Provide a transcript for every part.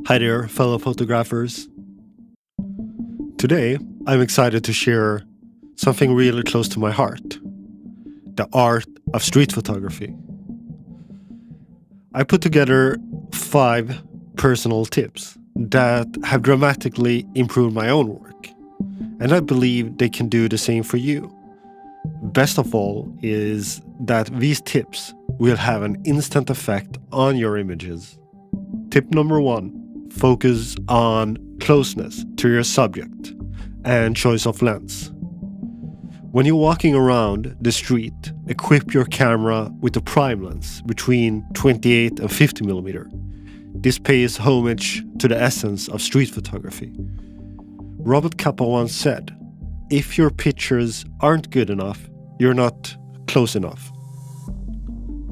Hi there, fellow photographers. Today, I'm excited to share something really close to my heart: the art of street photography. I put together 5 personal tips that have dramatically improved my own work, and I believe they can do the same for you. Best of all is that these tips will have an instant effect on your images. Tip number 1: focus on closeness to your subject and choice of lens. When you're walking around the street, equip your camera with a prime lens between 28 and 50mm. This pays homage to the essence of street photography. Robert Capa once said, "If your pictures aren't good enough, you're not close enough."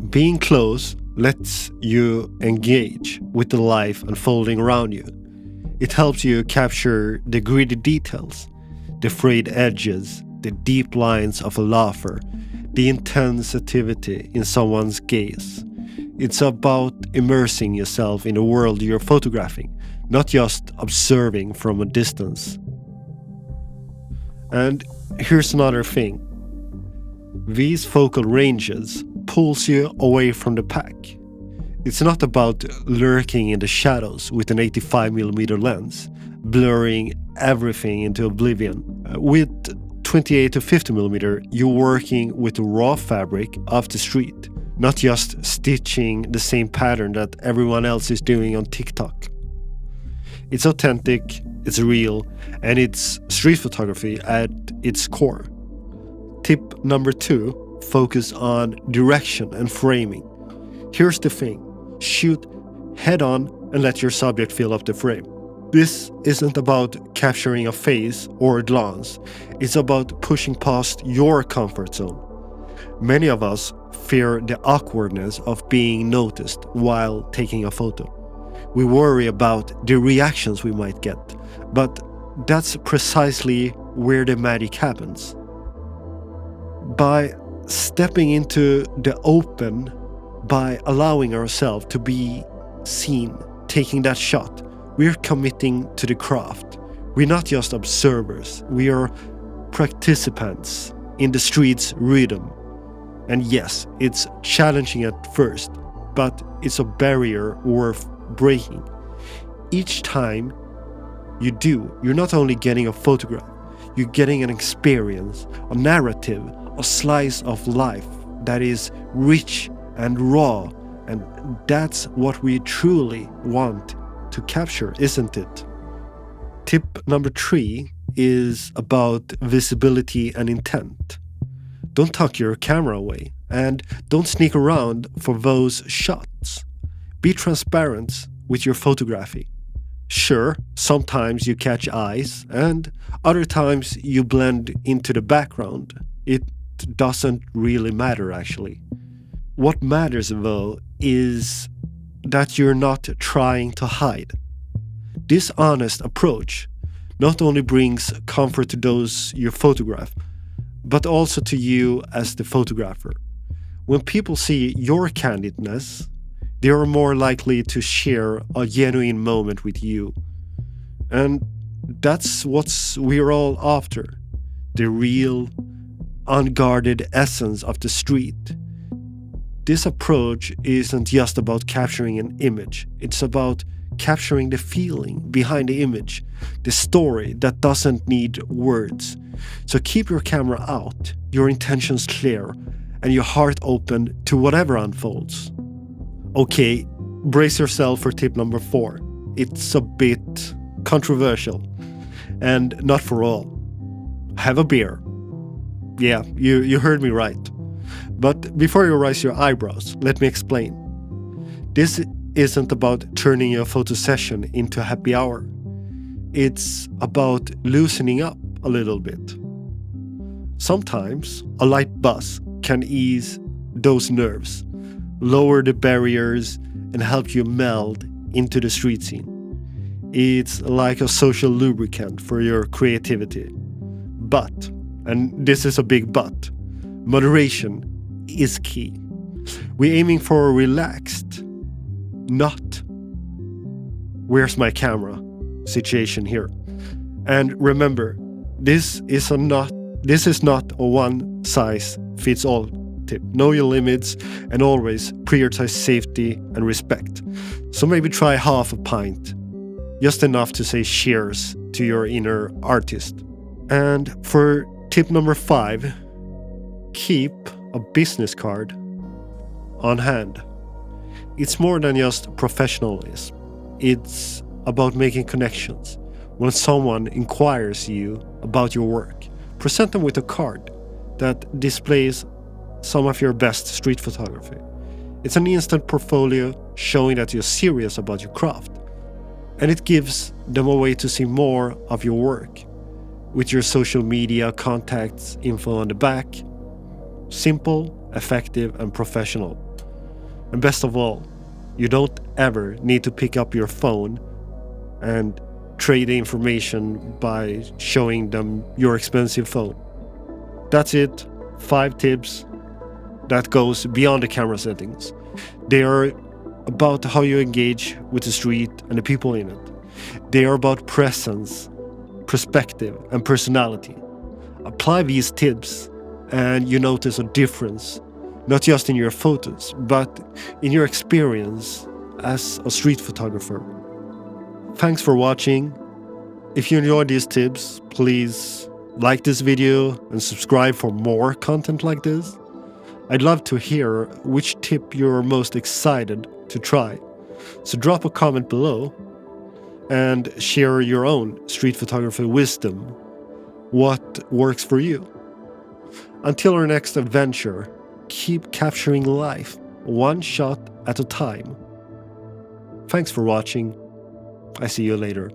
Being close lets you engage with the life unfolding around you. It helps you capture the gritty details, the frayed edges, the deep lines of a laugher, the insensitivity in someone's gaze. It's about immersing yourself in the world you're photographing, not just observing from a distance. And here's another thing. These focal ranges pulls you away from the pack. It's not about lurking in the shadows with an 85mm lens, blurring everything into oblivion. With 28 to 50mm, you're working with the raw fabric of the street, not just stitching the same pattern that everyone else is doing on TikTok. It's authentic, it's real, and it's street photography at its core. Tip number 2, focus on direction and framing. Here's the thing. Shoot head on and let your subject fill up the frame. This isn't about capturing a face or a glance. It's about pushing past your comfort zone. Many of us fear the awkwardness of being noticed while taking a photo. We worry about the reactions we might get, but that's precisely where the magic happens. By stepping into the open, by allowing ourselves to be seen, taking that shot, we're committing to the craft. We're not just observers, we are participants in the street's rhythm. And yes, it's challenging at first, but it's a barrier worth breaking. Each time you do, you're not only getting a photograph, you're getting an experience, a narrative, a slice of life that is rich and raw, and that's what we truly want to capture, isn't it? Tip number 3 is about visibility and intent. Don't tuck your camera away, and don't sneak around for those shots. Be transparent with your photography. Sure, sometimes you catch eyes, and other times you blend into the background. It doesn't really matter, actually. What matters, though, is that you're not trying to hide. This honest approach not only brings comfort to those you photograph, but also to you as the photographer. When people see your candidness, they are more likely to share a genuine moment with you. And that's what we're all after. The real, unguarded essence of the street. This approach isn't just about capturing an image, it's about capturing the feeling behind the image, the story that doesn't need words. So keep your camera out, your intentions clear, and your heart open to whatever unfolds. Okay, brace yourself for tip number 4. It's a bit controversial, and not for all. Have a beer. Yeah, you heard me right. But before you raise your eyebrows, let me explain. This isn't about turning your photo session into a happy hour. It's about loosening up a little bit. Sometimes a light buzz can ease those nerves, lower the barriers, and help you meld into the street scene. It's like a social lubricant for your creativity. But, and this is a big but, moderation is key. We're aiming for relaxed, not where's my camera situation here. And remember, this is not a one-size-fits-all tip. Know your limits and always prioritize safety and respect. So maybe try half a pint, just enough to say cheers to your inner artist. And for tip number 5, keep a business card on hand. It's more than just professionalism. It's about making connections. When someone inquires you about your work, present them with a card that displays some of your best street photography. It's an instant portfolio showing that you're serious about your craft. And it gives them a way to see more of your work, with your social media contacts info on the back. Simple, effective, and professional. And best of all, you don't ever need to pick up your phone and trade the information by showing them your expensive phone. That's it. 5 tips that goes beyond the camera settings. They are about how you engage with the street and the people in it. They are about presence, perspective, and personality. Apply these tips and you notice a difference, not just in your photos, but in your experience as a street photographer. Thanks for watching. If you enjoyed these tips, please like this video and subscribe for more content like this. I'd love to hear which tip you're most excited to try. So drop a comment below and share your own street photography wisdom. What works for you? Until our next adventure, keep capturing life one shot at a time. Thanks for watching. I see you later.